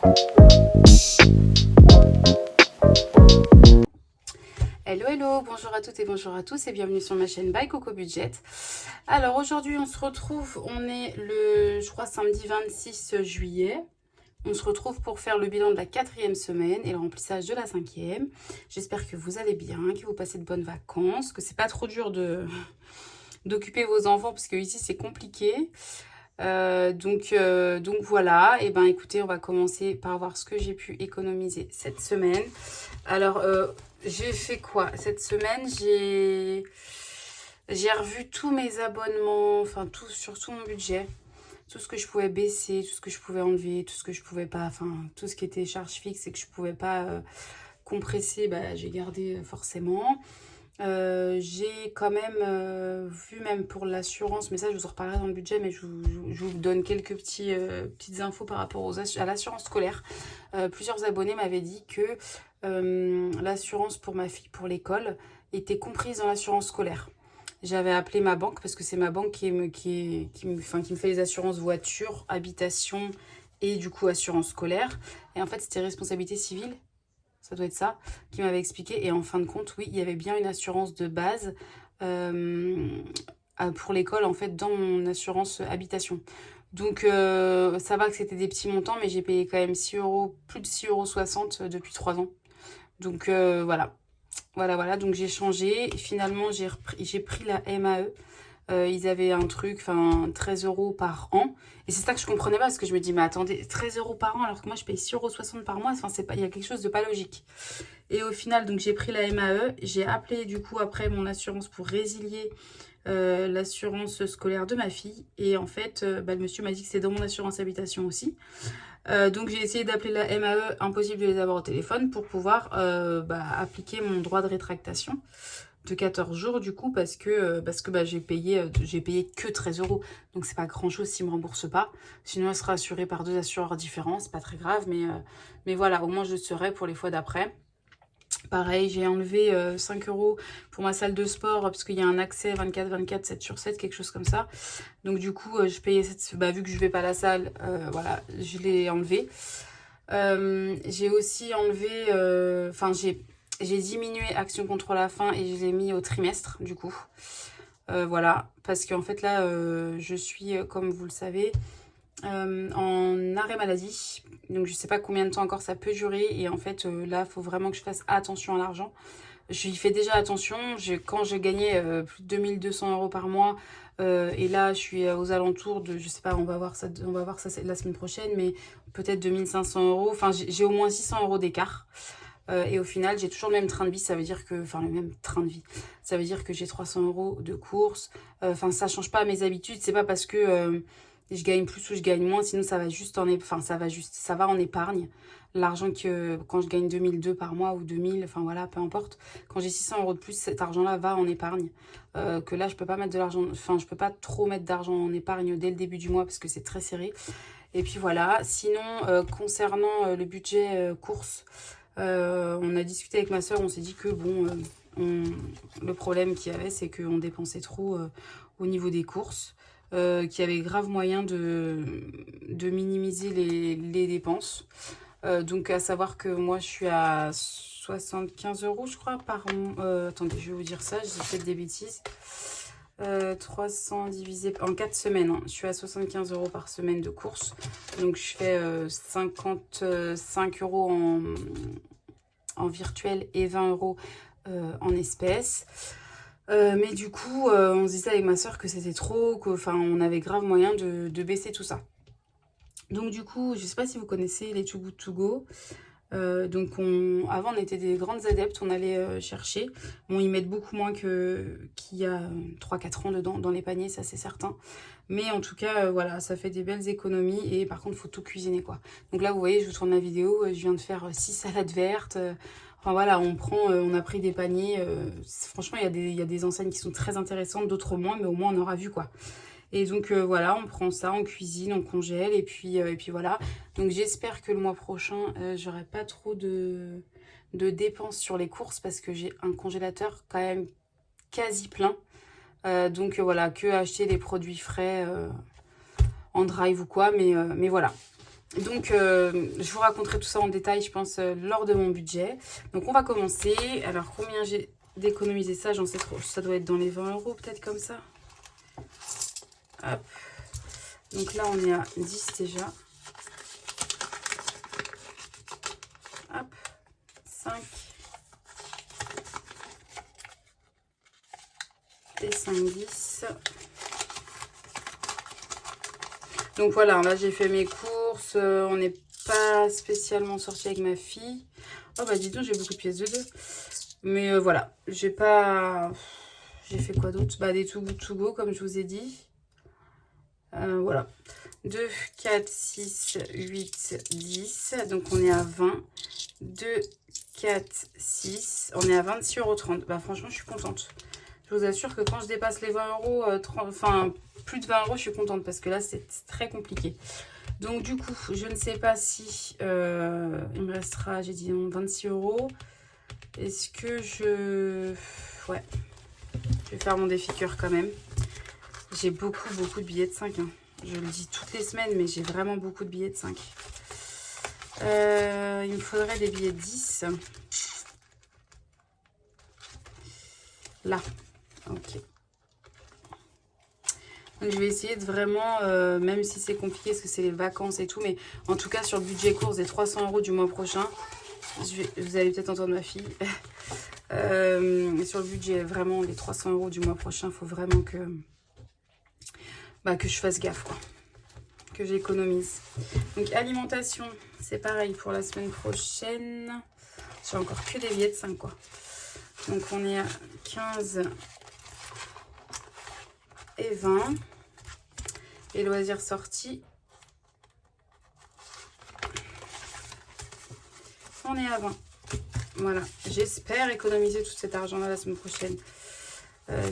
Hello hello, bonjour à toutes et bonjour à tous et bienvenue sur ma chaîne By Coco Budget. Alors aujourd'hui on se retrouve, on est le, je crois samedi 26 juillet. On se retrouve pour faire le bilan de la 4e semaine et le remplissage de la 5e. J'espère que vous allez bien, que vous passez de bonnes vacances, que c'est pas trop dur d'occuper vos enfants parce que ici c'est compliqué. Donc voilà, et ben écoutez, on va commencer par voir ce que j'ai pu économiser cette semaine. Alors j'ai fait quoi cette semaine? J'ai revu tous mes abonnements, enfin tout, sur tout mon budget, tout ce que je pouvais baisser, tout ce que je pouvais enlever, tout ce que je pouvais pas, enfin tout ce qui était charge fixe et que je pouvais pas compresser, bah, j'ai gardé forcément. J'ai quand même vu, même pour l'assurance, mais ça je vous en reparlerai dans le budget, mais je vous donne quelques petites infos par rapport à l'assurance scolaire. Plusieurs abonnés m'avaient dit que l'assurance pour ma fille pour l'école était comprise dans l'assurance scolaire. J'avais appelé ma banque parce que c'est ma banque qui me fait les assurances voiture, habitation et du coup assurance scolaire. Et en fait c'était responsabilité civile, ça doit être ça, qui m'avait expliqué. Et en fin de compte, oui, il y avait bien une assurance de base pour l'école, en fait, dans mon assurance habitation. Donc, ça va que c'était des petits montants, mais j'ai payé quand même 6 euros, plus de 6,60 € depuis 3 ans. Donc, voilà. Voilà. Donc, j'ai changé. Et finalement, j'ai pris la MAE. Ils avaient un truc, enfin 13 € par an. Et c'est ça que je comprenais pas, parce que je me dis, mais attendez, 13 € par an, alors que moi je paye 6,60 € par mois, enfin, c'est pas, il y a quelque chose de pas logique. Et au final, donc j'ai pris la MAE, j'ai appelé du coup après mon assurance pour résilier l'assurance scolaire de ma fille. Et en fait, bah, le monsieur m'a dit que c'est dans mon assurance habitation aussi. Donc j'ai essayé d'appeler la MAE, impossible de les avoir au téléphone pour pouvoir appliquer mon droit de rétractation de 14 jours du coup parce que bah, j'ai payé que 13 €. Donc c'est pas grand chose s'ils me remboursent pas. Sinon elle sera assurée par 2 assureurs différents, c'est pas très grave, mais voilà, au moins je le serai pour les fois d'après. Pareil, j'ai enlevé 5 € pour ma salle de sport parce qu'il y a un accès 24/24, 7/7, quelque chose comme ça. Donc du coup, je payais vu que je vais pas à la salle, voilà, je l'ai enlevé. J'ai aussi enlevé, j'ai diminué Action contre la faim et je l'ai mis au trimestre du coup. Voilà, parce qu'en fait là, je suis, comme vous le savez, en arrêt maladie. Donc je sais pas combien de temps encore ça peut durer. Et en fait, là, il faut vraiment que je fasse attention à l'argent. J'y fais déjà attention. Quand je gagnais plus de 2200 € par mois, et là, je suis aux alentours de, je sais pas, on va voir ça la semaine prochaine, mais peut-être 2500 €. Enfin, j'ai au moins 600 € d'écart. Et au final, j'ai toujours le même train de vie. Ça veut dire que, enfin, le même train de vie. Ça veut dire que j'ai 300 € de courses. Enfin, ça change pas mes habitudes. C'est pas parce que je gagne plus ou je gagne moins. Sinon, ça va juste ça va en épargne. L'argent que, quand je gagne 2002 par mois ou 2000, enfin voilà, peu importe. Quand j'ai 600 € de plus, cet argent-là va en épargne. Que là, je peux pas mettre de l'argent, enfin, je peux pas trop mettre d'argent en épargne dès le début du mois parce que c'est très serré. Et puis voilà. Sinon, concernant le budget courses, on a discuté avec ma soeur, on s'est dit que bon, le problème qu'il y avait, c'est qu'on dépensait trop au niveau des courses, qu'il y avait grave moyen de minimiser les dépenses. Donc à savoir que moi je suis à 75 € je crois par mois. Attendez, je vais vous dire ça, j'ai fait des bêtises. 300 divisé en 4 semaines, hein. Je suis à 75 € par semaine de courses. Donc je fais 55 € en virtuel et 20 € en espèces. Mais du coup, on se disait avec ma soeur que c'était trop, on avait grave moyen de baisser tout ça. Donc du coup, je sais pas si vous connaissez les Too Good To Go. Avant on était des grandes adeptes, on allait chercher. Bon, ils mettent beaucoup moins qu'il y a 3-4 ans dedans, dans les paniers, ça c'est certain. Mais en tout cas, voilà, ça fait des belles économies et par contre, il faut tout cuisiner quoi. Donc là, vous voyez, je vous tourne la vidéo, je viens de faire 6 salades vertes. Enfin voilà, on a pris des paniers. Franchement, il y a des enseignes qui sont très intéressantes, d'autres moins, mais au moins on aura vu quoi. Et donc voilà, on prend ça, on cuisine, on congèle et puis voilà. Donc j'espère que le mois prochain, j'aurai pas trop de dépenses sur les courses parce que j'ai un congélateur quand même quasi plein. Voilà, que acheter des produits frais en drive ou quoi, mais voilà. Donc, je vous raconterai tout ça en détail, je pense, lors de mon budget. Donc, on va commencer. Alors, combien j'ai d'économiser ça? J'en sais trop. Ça doit être dans les 20 euros, peut-être comme ça. Hop. Donc là, on est à 10 déjà. Hop. 5. Et 5, 10. Donc voilà, là j'ai fait mes courses, on n'est pas spécialement sorti avec ma fille. Oh bah dis donc, j'ai beaucoup de pièces de 2. Mais voilà, j'ai pas... J'ai fait quoi d'autre? Bah des Too Good To Go comme je vous ai dit. Voilà. 2, 4, 6, 8, 10. Donc on est à 20. 2, 4, 6. On est à 26,30 €. Bah franchement, je suis contente. Je vous assure que quand je dépasse les 20 euros, enfin plus de 20 euros, je suis contente parce que là, c'est très compliqué. Donc du coup, je ne sais pas si il me restera, j'ai dit 26 euros. Est-ce que je... Ouais, je vais faire mon défi cœur quand même. J'ai beaucoup de billets de 5. Hein. Je le dis toutes les semaines, mais j'ai vraiment beaucoup de billets de 5. Il me faudrait des billets de 10. Là, ok. Donc, je vais essayer de vraiment, même si c'est compliqué parce que c'est les vacances et tout, mais en tout cas sur le budget course des 300 euros du mois prochain, vous allez peut-être entendre ma fille, sur le budget vraiment les 300 euros du mois prochain, il faut vraiment que je fasse gaffe, quoi, que j'économise. Donc alimentation, c'est pareil pour la semaine prochaine, j'ai encore que des billets de 5, quoi. Donc on est à 15 et 20. Et loisirs sortis, on est à 20. Voilà, j'espère économiser tout cet argent-là la semaine prochaine.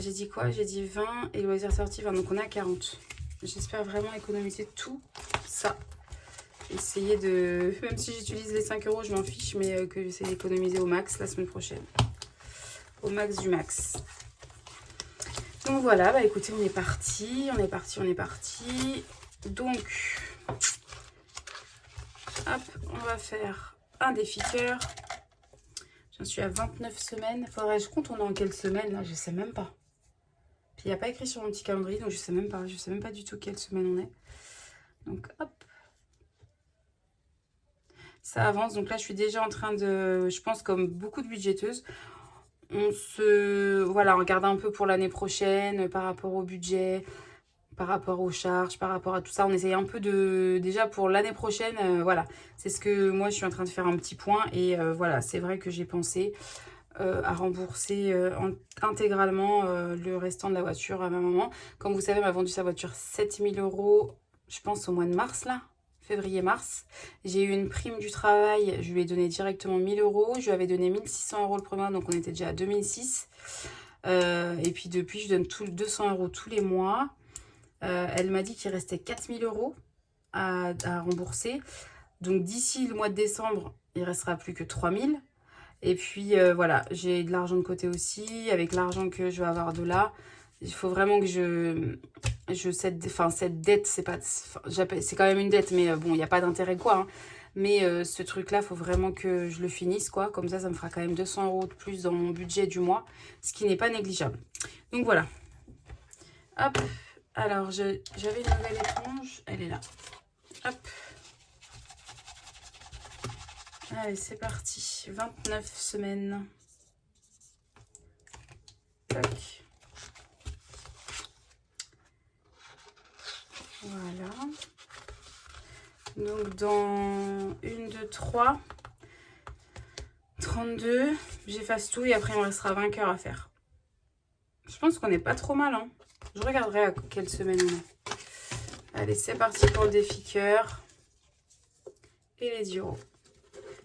J'ai dit quoi? J'ai dit 20 et loisirs sortis 20, donc on est à 40. J'espère vraiment économiser tout ça. Essayer de... Même si j'utilise les 5 euros, je m'en fiche, mais que j'essaie d'économiser au max la semaine prochaine. Au max du max. Donc voilà, bah écoutez, on est parti. Donc, hop, on va faire un défi cœur. J'en suis à 29 semaines. Faudrait, je compte, on est en quelle semaine là? Je sais même pas. Puis il n'y a pas écrit sur mon petit calendrier, donc je sais même pas. Je sais même pas du tout quelle semaine on est. Donc hop. Ça avance. Donc là, je suis déjà en train de, je pense comme beaucoup de budgéteuses, voilà, on regarde un peu pour l'année prochaine par rapport au budget, par rapport aux charges, par rapport à tout ça. On essaye un peu de... Déjà pour l'année prochaine, voilà. C'est ce que moi, je suis en train de faire un petit point. Et voilà, c'est vrai que j'ai pensé à rembourser intégralement le restant de la voiture à ma maman. Comme vous savez, elle m'a vendu sa voiture 7 000 €, je pense au mois de mars, là. Février-mars. J'ai eu une prime du travail. Je lui ai donné directement 1 000 €. Je lui avais donné 1 600 € le premier mois, donc on était déjà à 2006. Et puis depuis, je donne 200 € tous les mois. Elle m'a dit qu'il restait 4 000 € à rembourser. Donc d'ici le mois de décembre, il ne restera plus que 3 000. Et puis voilà, j'ai de l'argent de côté aussi. Avec l'argent que je vais avoir de là, il faut vraiment que cette dette, c'est quand même une dette, mais bon, il n'y a pas d'intérêt quoi. Hein. Mais ce truc-là, il faut vraiment que je le finisse, quoi. Comme ça me fera quand même 200 € de plus dans mon budget du mois, ce qui n'est pas négligeable. Donc voilà. Hop. Alors, j'avais une nouvelle éponge. Elle est là. Hop. Allez, c'est parti. 29 semaines. Tac. Voilà. Donc, dans 1, 2, 3, 32, j'efface tout et après, il me restera 20 cœurs à faire. Je pense qu'on n'est pas trop mal, hein. Je regarderai à quelle semaine on est. Allez, c'est parti pour le défi cœur. Et les 10 €.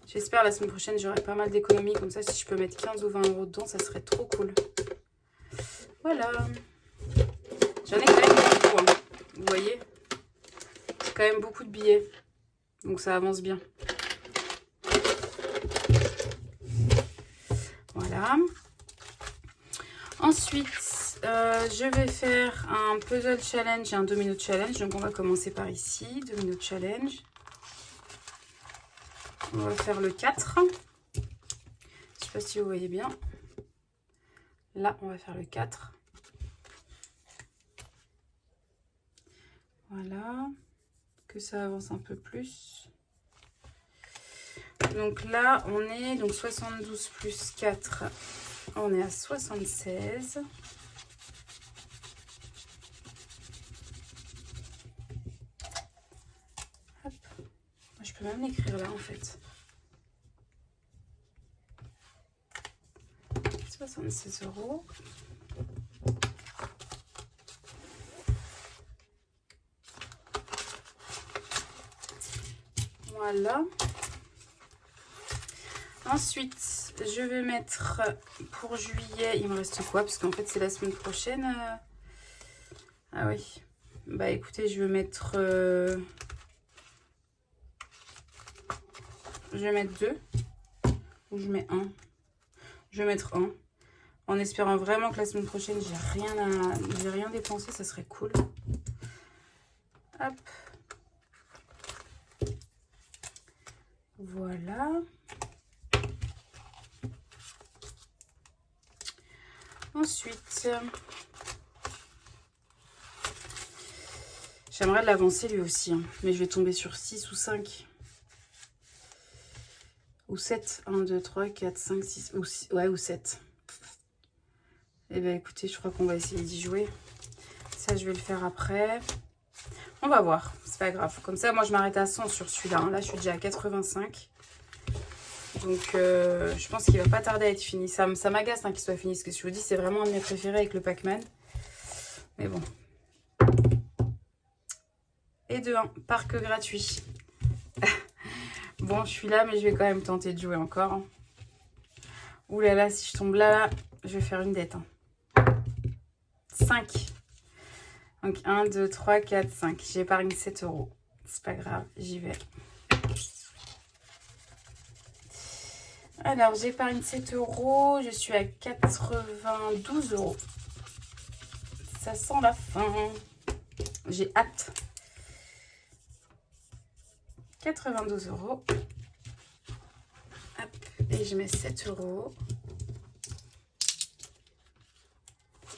J'espère la semaine prochaine, j'aurai pas mal d'économies. Comme ça, si je peux mettre 15 ou 20 € dedans, ça serait trop cool. Voilà. J'en ai quand même beaucoup, hein. Vous voyez? C'est quand même beaucoup de billets. Donc ça avance bien. Voilà. Ensuite, je vais faire un puzzle challenge et un domino challenge. Donc on va commencer par ici, domino challenge. On va faire le 4. Je sais pas si vous voyez bien. Là, on va faire le 4. Voilà. Que ça avance un peu plus. Donc là, on est donc 72 plus 4. On est à 76. Hop. Je peux même l'écrire là en fait. 76 €. Voilà. Ensuite, je vais mettre pour juillet, il me reste quoi? Parce qu'en fait, c'est la semaine prochaine. Ah oui. Bah écoutez, je vais mettre... Je vais mettre 2. Ou je mets 1. Je vais mettre 1. En espérant vraiment que la semaine prochaine, j'ai rien dépensé, ça serait cool. Hop. Voilà. Ensuite, j'aimerais l'avancer lui aussi, hein, mais je vais tomber sur 6 ou 5. Ou 7. 1, 2, 3, 4, 5, 6. Ou 6, ouais, ou 7. Eh bien, écoutez, je crois qu'on va essayer d'y jouer. Ça, je vais le faire après. On va voir, c'est pas grave. Comme ça, moi, je m'arrête à 100 sur celui-là. Hein. Là, je suis déjà à 85. Donc, je pense qu'il va pas tarder à être fini. Ça m'agace hein, qu'il soit fini. Parce que je vous dis, c'est vraiment un de mes préférés avec le Pac-Man. Mais bon. Et de 1, parc gratuit. Bon, je suis là, mais je vais quand même tenter de jouer encore. Ouh là là, si je tombe là, je vais faire une dette. Hein. 5. Donc 1, 2, 3, 4, 5. J'épargne 7 €. C'est pas grave, j'y vais. Alors, j'épargne 7 €. Je suis à 92 €. Ça sent la fin. J'ai hâte. 92 €. Hop, et je mets 7 €.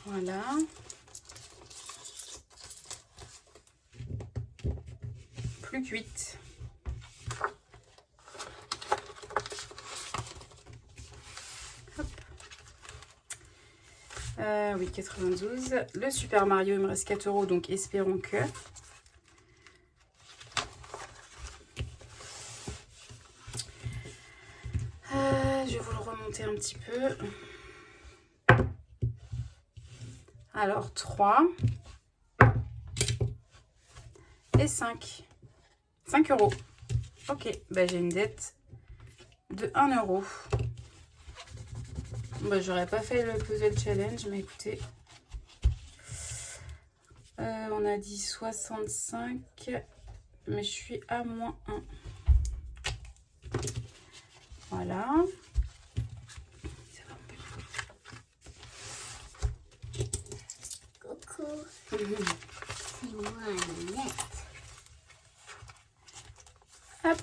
Voilà. Plus que 8. Hop. Oui, 92. Le Super Mario, il me reste 4 €, donc espérons que... je vais vous le remonter un petit peu. Alors, 3 et 5. 5 €. Ok, bah, j'ai une dette de 1 €. Bah, j'aurais pas fait le puzzle challenge, mais écoutez. On a dit 65, mais je suis à moins 1. Voilà. Coucou. C'est moi, Annette. Hop.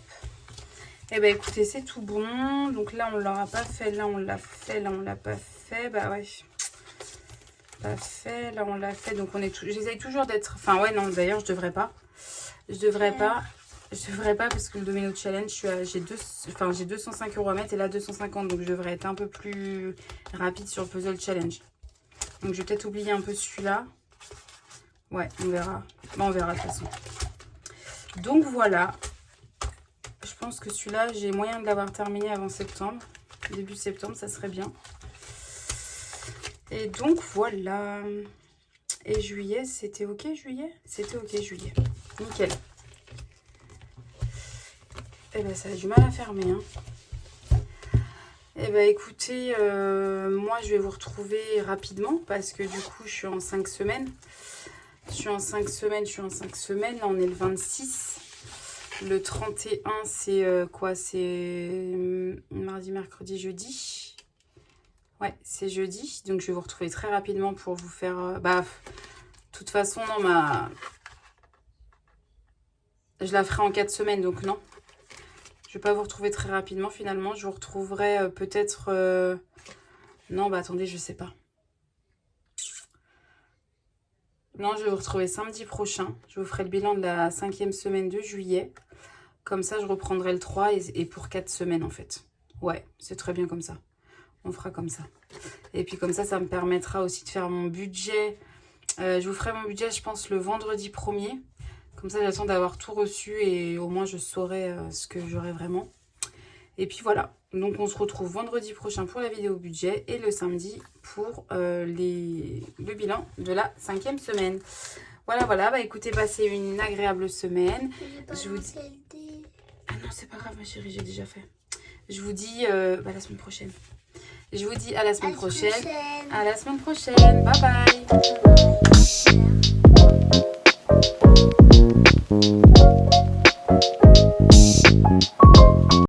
Et bah écoutez, c'est tout bon. Donc là, on l'aura pas fait. Là, on l'a fait. Là, on l'a pas fait. Bah ouais. Pas fait. Là, on l'a fait. Donc on est j'essaye toujours d'être... Enfin, ouais, non, d'ailleurs, je devrais pas. Je devrais pas. Je devrais pas parce que le Domino Challenge, j'ai 205 € à mettre et là 250. Donc je devrais être un peu plus rapide sur le Puzzle Challenge. Donc je vais peut-être oublier un peu celui-là. Ouais, on verra. Bon, on verra de toute façon. Donc voilà. Je pense que celui-là, j'ai moyen de l'avoir terminé avant septembre. Début septembre, ça serait bien. Et donc voilà. Et juillet, c'était ok juillet? C'était ok juillet. Nickel. Eh ben, ça a du mal à fermer. Hein. Eh ben, écoutez, moi, je vais vous retrouver rapidement parce que du coup, je suis en 5 semaines. Je suis en 5 semaines. Là, on est le 26. Le 31, c'est quoi? C'est mardi, mercredi, jeudi. Ouais, c'est jeudi. Donc, je vais vous retrouver très rapidement pour vous faire... de toute façon, non, je la ferai en 4 semaines, donc non. Je vais pas vous retrouver très rapidement finalement. Je vous retrouverai peut-être... Non, bah attendez, je sais pas. Non, je vais vous retrouver samedi prochain. Je vous ferai le bilan de la 5e semaine de juillet. Comme ça, je reprendrai le 3 et pour 4 semaines en fait. Ouais, c'est très bien comme ça. On fera comme ça. Et puis comme ça me permettra aussi de faire mon budget. Je vous ferai mon budget, je pense, le vendredi 1er. Comme ça, j'attends d'avoir tout reçu et au moins je saurai ce que j'aurai vraiment. Et puis voilà. Donc on se retrouve vendredi prochain pour la vidéo budget et le samedi pour le bilan de la 5e semaine. Voilà, voilà. Bah écoutez, passez une agréable semaine. Je vous dis... Ah non, c'est pas grave ma chérie, j'ai déjà fait. Je vous dis la semaine prochaine. Je vous dis à la semaine prochaine. À la semaine prochaine. Bye bye.